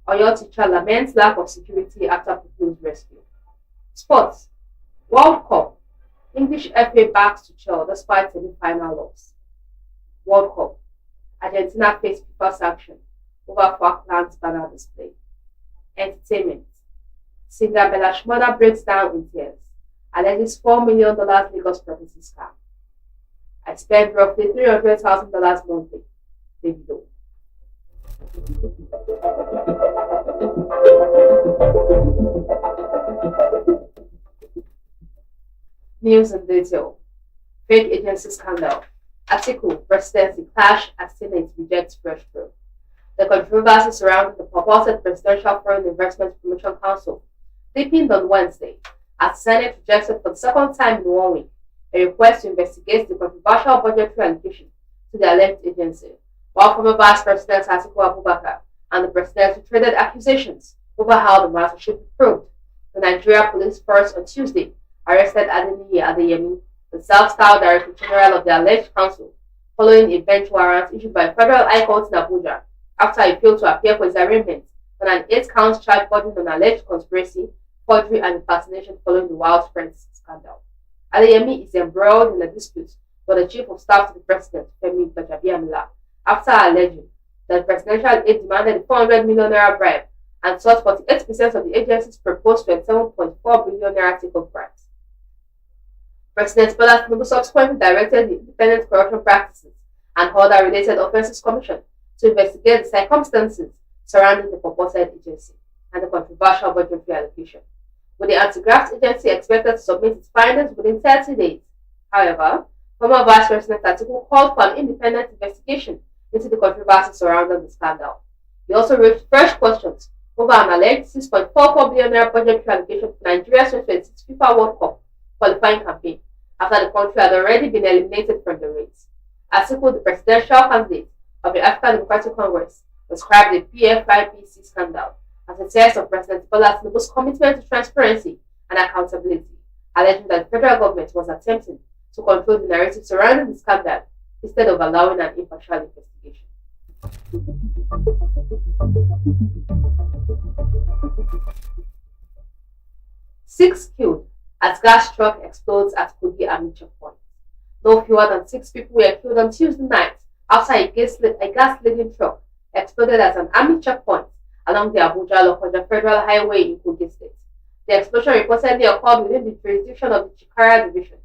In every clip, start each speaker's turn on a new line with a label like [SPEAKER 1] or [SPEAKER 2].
[SPEAKER 1] Oyo teacher laments lack of security after pupil's rescue. Sports. World Cup. English FA backs to chill despite semi-final loss. World Cup. Argentina face FIFA sanction over Falklands banner display. Entertainment. Singer Bella Shmurda breaks down in tears. Alleges $4 million Lagos property scam. I spend roughly $300,000 monthly. Davido. News in detail. Fake agency scandal. Article: Presidency clash as Senate rejects fresh probe. The controversy surrounding the purported Presidential Foreign Investment Promotion Council deepened on Wednesday as Senate rejected for the second time in 1 week a request to investigate the controversial budgetary allocation to the alleged agency, while former Vice President Atiku Abubakar and the President traded accusations over how the matter should be probed. The Nigeria Police Force on Tuesday arrested Adeniyi Adeyemi, the self-styled Director General of the alleged council, following a bench warrant issued by Federal High Court in Abuja after he failed to appear for his arraignment on an 8-count charge bordering on alleged conspiracy, forgery, and impersonation following the Wild Friends scandal. Adeyemi is embroiled in a dispute with the Chief of Staff to the President, Femi Gbajabiamila, after alleging that presidential aide demanded a 400 million naira bribe and sought 48% of the agency's proposed 27.4 billion naira take-off price. President Bola Tinubu subsequently directed the Independent Corruption Practices and Other Related Offences Commission to investigate the circumstances surrounding the purported agency and the controversial budgetary allocation, with the anti-graft agency expected to submit its findings within 30 days. However, former Vice President Atiku called for an independent investigation into the controversy surrounding the scandal. He also raised fresh questions over an alleged 6.44 billion naira budgetary allocation for Nigeria's 2026 FIFA World Cup qualifying campaign after the country had already been eliminated from the race. Atiku, the presidential candidate of the African Democratic Congress, described the PFIPC scandal as a test of President Bola Tinubu's commitment to transparency and accountability, alleging that the federal government was attempting to control the narrative surrounding the scandal instead of allowing an impartial investigation. Six killed as gas truck explodes at Kogi Army checkpoint. No fewer than 6 people were killed on Tuesday night after a gas-laden truck exploded at an army checkpoint along the Abuja-Lokoja Federal Highway in Kogi State. The explosion reportedly occurred within the jurisdiction of the Chikara Division,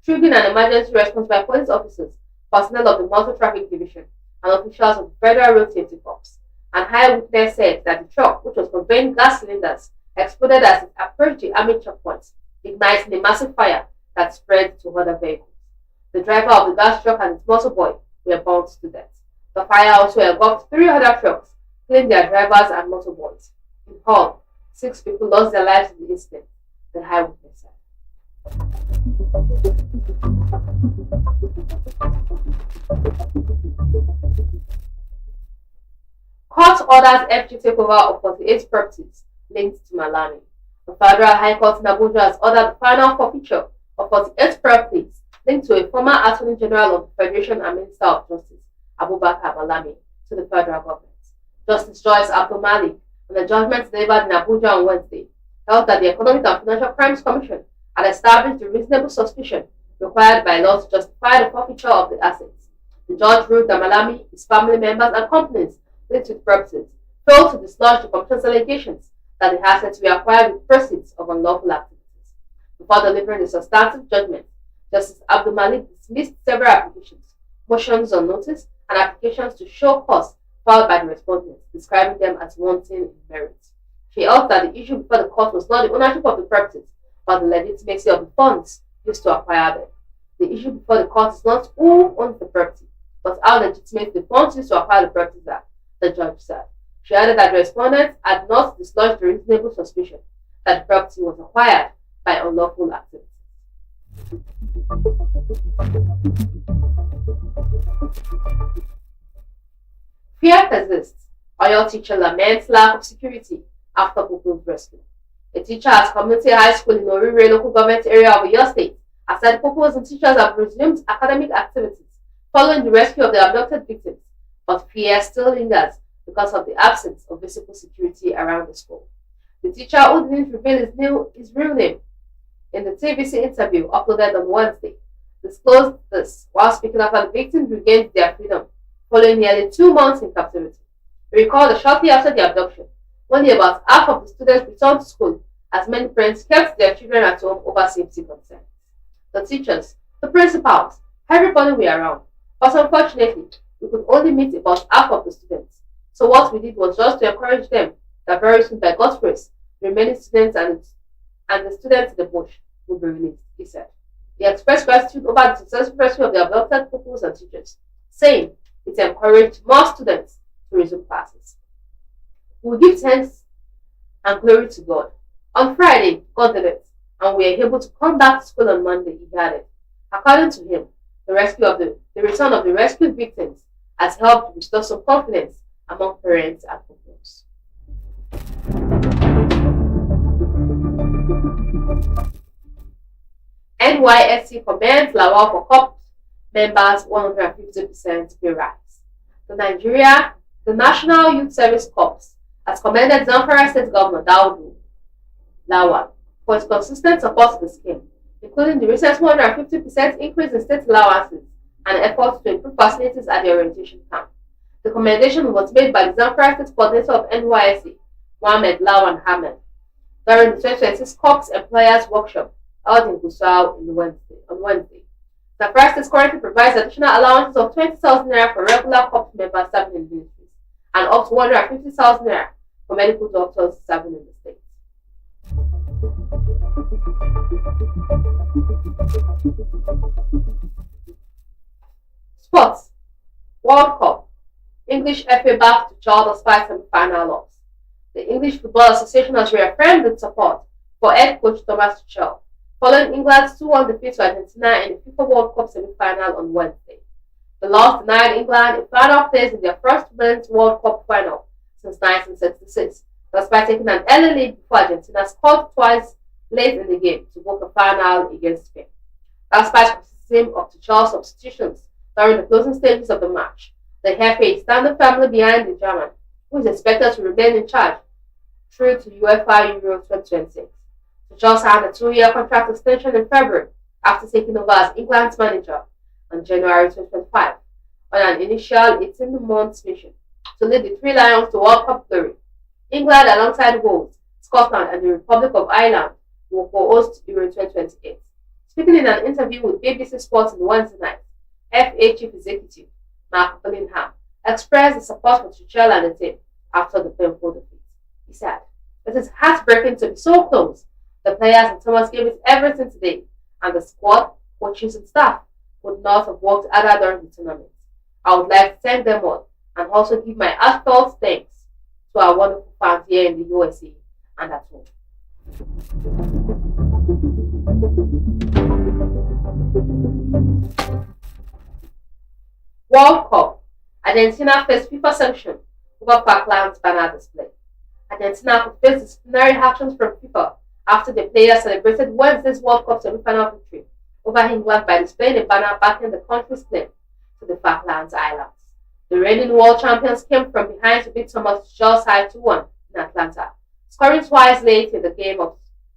[SPEAKER 1] triggering an emergency response by police officers, personnel of the Motor Traffic Division, and officials of the Federal Road Safety Corps. An eyewitness said that the truck, which was conveying gas cylinders, exploded as it approached the army checkpoint, igniting a massive fire that spread to other vehicles. The driver of the gas truck and its motorboy were burned to death. The fire also engulfed 3 other trucks, killing their drivers and motorboys. In all, 6 people lost their lives in the incident, the eyewitness said. Court orders FG takeover of 48 properties linked to Malami. The Federal High Court in Abuja has ordered the final forfeiture of 48 properties linked to a former Attorney General of the Federation and Minister of Justice, Abubakar Malami, to the federal government. Justice Joyce Abdul Malik, in the judgment delivered in Abuja on Wednesday, held that the Economic and Financial Crimes Commission had established the reasonable suspicion required by law to justify the forfeiture of the assets. The judge ruled that Malami, his family members, and companies linked with properties failed to dislodge the Commission's allegations that the assets were acquired with proceeds of unlawful activities. Before delivering the substantive judgment, Justice Abdul Malik dismissed several applications, motions on notice, and applications to show cause filed by the respondents, describing them as wanting in merit. She held that the issue before the court was not the ownership of the properties, but the legitimacy of the funds used to acquire them. The issue before the court is not who owns the property, but how legitimate the funds used to acquire the properties are, the judge said. She added that the respondents had not dislodged the reasonable suspicion that the property was acquired by unlawful activities. Fear persists. Oyo teacher laments lack of security after pupil's rescue. A teacher at Community High School in Orire local government area of Oyo State has said pupils and teachers have resumed academic activities following the rescue of the abducted victims, but fear still lingers because of the absence of visible security around the school. The teacher who didn't reveal his real name in the TVC interview uploaded on Wednesday disclosed this while speaking after the victims regained their freedom following nearly 2 months in captivity. He recalled that shortly after the abduction, only about half of the students returned to school as many parents kept their children at home over safety concerns. The teachers, the principals, everybody were around, but unfortunately, we could only meet about half of the students. So what we did was just to encourage them that very soon, by God's grace, the remaining students and the students in the bush will be released, he said. He expressed gratitude over the successful rescue of the abducted pupils and teachers, saying it encouraged more students to resume classes. We will give thanks and glory to God. On Friday, God did it, and we were able to come back to school on Monday, he added. According to him, the return of the rescued victims has helped restore some confidence among parents and pupils. NYSC commends Lawal for COP members 150% pay rise. The National Youth Service Corps has commended Zamfara State Governor Daudu Lawal for his consistent support to the scheme, including the recent 150% increase in state allowances and efforts to improve facilities at the orientation camp. The commendation was made by the Zamfara State Coordinator of NYSC, Mohammed Lawan Ahmed, during the 2026 Corps Employers Workshop held in Gusau on Wednesday. Zamfara State currently provides additional allowances of 20,000 naira for regular Corps members serving in ministries and up to 150,000 naira for medical doctors serving in the state. Sports. World Cup. English FA back to Child despite semi-final loss. The English Football Association has reaffirmed its support for head coach Thomas Tuchel following England's 2-1 defeat to Argentina in the FIFA World Cup semi-final on Wednesday. The loss denied England a final place in their first Women's World Cup final since 1966, despite taking an early lead before Argentina scored twice late in the game to book a final against Spain. Despite criticism of Tuchel's substitutions during the closing stages of the match, the FA is standing firmly behind the German, who is expected to remain in charge through to UEFA Euro 2026. Tuchel signed a 2-year contract extension in February after taking over as England's manager on January 2025 on an initial 18-month mission to lead the Three Lions to World Cup glory. England, alongside Wales, Scotland, and the Republic of Ireland, will co-host Euro 2028. Speaking in an interview with BBC Sports on Wednesday night, FA Chief Executive Mark Bellingham expressed his support for Tuchel and the team after the painful defeat. He said, "It is heartbreaking to be so close. The players and Thomas gave it everything today, and the squad, coaches, and staff would not have worked harder during the tournament. I would like to thank them all and also give my heartfelt thanks to our wonderful fans here in the USA and at home." World Cup. Argentina faced FIFA sanction over Falklands banner display. Argentina could face disciplinary actions from FIFA after the players celebrated Wednesday's World Cup semi-final victory over England by displaying a banner backing the country's claim to the Falklands Islands. The reigning world champions came from behind to beat Thomas Tuchel's side 2-1 in Atlanta, scoring twice late in the game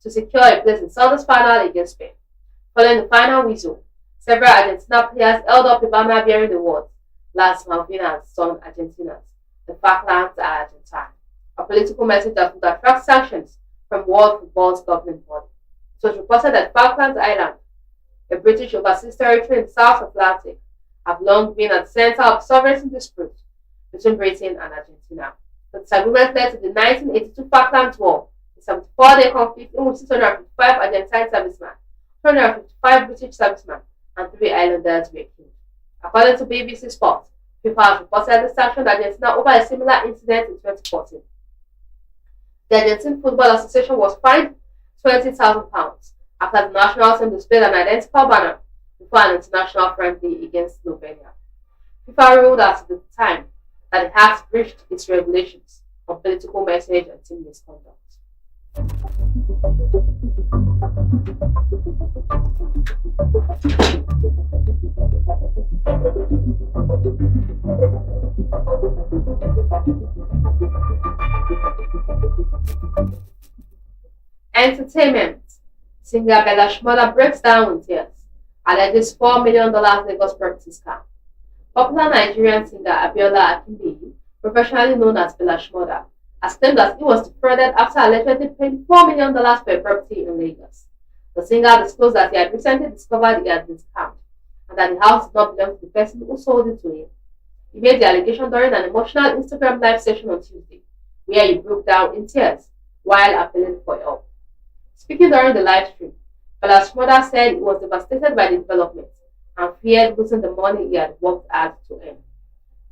[SPEAKER 1] to secure a place in Sunday's final against Spain. Following the final whistle, several Argentina players held up a banner bearing the words, "Las Malvinas son Argentinas, the Falklands are Argentine," a political message that would attract sanctions from World Football's governing body. It was reported that Falklands Island, a British overseas territory in the South Atlantic, have long been at the center of sovereignty dispute between Britain and Argentina. The disagreement led to the 1982 Falklands War, a 74-day conflict in which 655 Argentine servicemen, 255 British servicemen, and 3 islanders were killed. According to BBC Sport, FIFA has reportedly sanctioned Argentina over a similar incident in 2014. The Argentine Football Association was fined £20,000 after the national team displayed an identical banner before an international friendly against Slovenia. FIFA ruled at the time that it had breached its regulations on political message and team misconduct. Entertainment. Singer Bella Shmurda breaks down in tears. Alleges $4 million Lagos property scam. Popular Nigerian singer Abiola Akinbiyi, professionally known as Bella Shmurda, has claimed that he was defrauded after allegedly paying $4 million for a property in Lagos. The singer disclosed that he had recently discovered he had been scammed and that the house did not belong to the person who sold it to him. He made the allegation during an emotional Instagram live session on Tuesday, where he broke down in tears while appealing for help. Speaking during the live stream, Bella Shmurda said he was devastated by the development and feared losing the money he had worked hard to earn.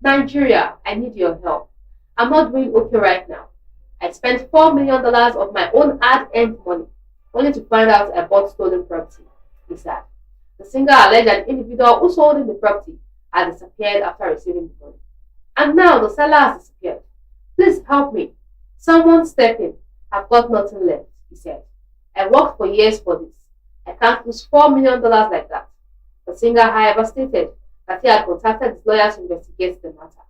[SPEAKER 1] Nigeria, I need your help. I'm not doing okay right now. I spent $4 million of my own hard-earned money only to find out I bought stolen property, he said. The singer alleged an individual who sold him the property had disappeared after receiving the money. And now the seller has disappeared. Please help me. Someone step in. I've got nothing left, he said. I worked for years for this. I can't lose $4 million like that. The singer, however, stated that he had contacted his lawyer to investigate the matter.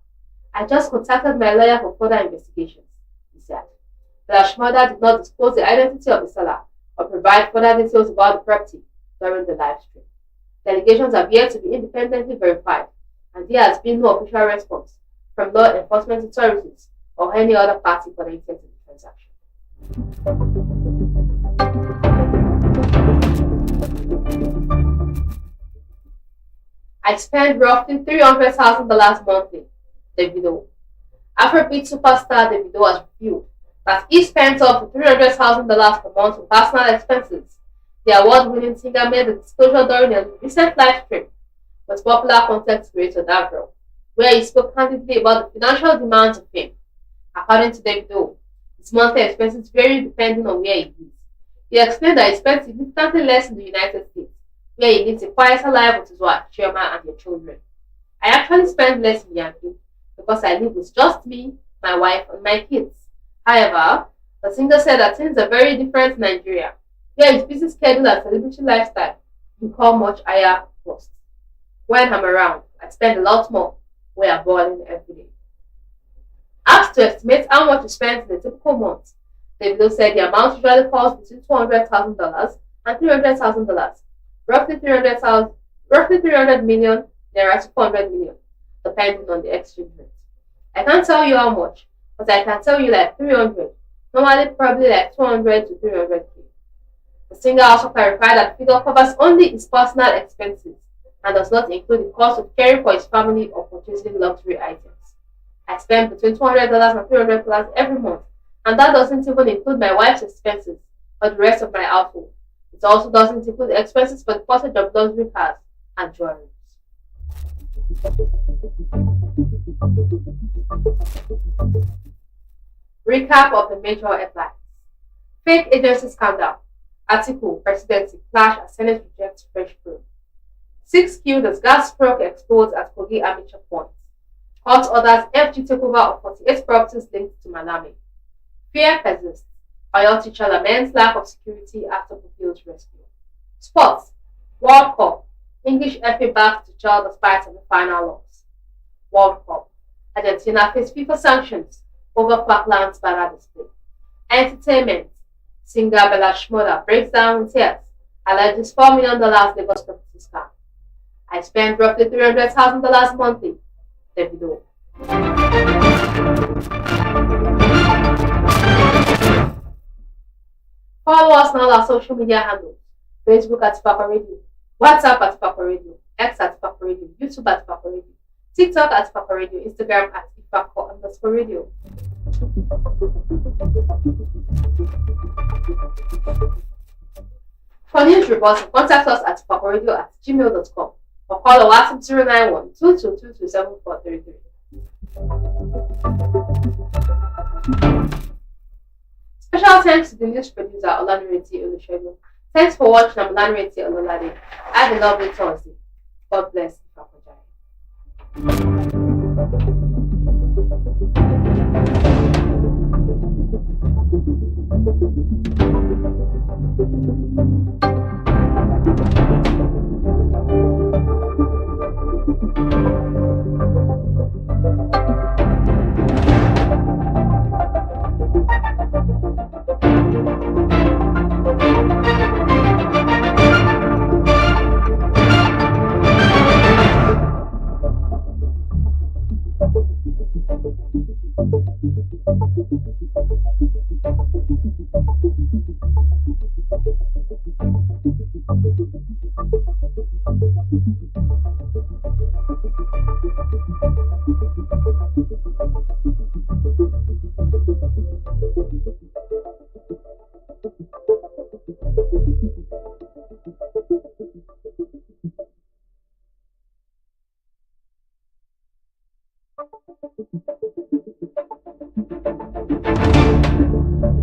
[SPEAKER 1] I just contacted my lawyer for further investigations, he said. Bella Shmurda did not disclose the identity of the seller or provide further details about the property during the live stream. The allegations have yet to be independently verified, and there has been no official response from law enforcement authorities or any other party connected to the transaction. I spend roughly $300,000 monthly, Davido. Afrobeat superstar Davido has revealed that he spends up to $300,000 per month on personal expenses. The award-winning singer made the disclosure during a recent live stream with popular content creator Davro, where he spoke candidly about the financial demands of fame. According to Davido, his monthly expenses vary depending on where he lives. He explained that he spends significantly less in the United States, where he lives a quieter life with his wife, Chioma, and their children. I actually spend less in Yankee because I live with just me, my wife, and my kids. However, the singer said that things are very different in Nigeria, where his busy schedule and celebrity lifestyle become much higher costs. When I'm around, I spend a lot more. We are balling every day. Asked to estimate how much he spends in a typical month, Davido said the amount usually falls between $200,000 and $300,000, roughly 300 million naira to 400 million, depending on the exchange rate. I can't tell you how much, but I can tell you like 300, normally probably like 200 to 300k. The singer also clarified that the figure covers only his personal expenses and does not include the cost of caring for his family or purchasing luxury items. I spend between $200 and $300 every month, and that doesn't even include my wife's expenses or the rest of my household. It also doesn't include the expenses for the purchase of luxury cars and jewelry. Recap of the major headlines. Fake agency scandal. Article, Presidency clash as Senate rejects fresh probe. 6 killed as gas stroke explodes at Kogi Army checkpoint. Court orders FG takeover of 48 properties linked to Malami. Fear persists. Oyo teacher laments lack of security after pupils rescue. Sports. World Cup. English FA back to child despite the final loss. World Cup. Argentina face FIFA sanctions over Falklands banner display. Entertainment. Singer Bella Shmurda breaks down in tears, alleges $4 million Lagos property scam. I spend roughly $300,000 monthly. Davido. Follow us on all our social media handles. Facebook at Ifako Radio, WhatsApp at Ifako Radio, X at Ifako Radio, YouTube at Ifako Radio, TikTok at Ifako Radio, Instagram at Ifako_radio. For news reports, contact us at ifakoradio@gmail.com or call our WhatsApp 091 2222 7433. Special thanks to the news producer Olanireti. Thanks for watching. I'm Olanireti Ololade. Have a lovely Thursday. God bless Ifako.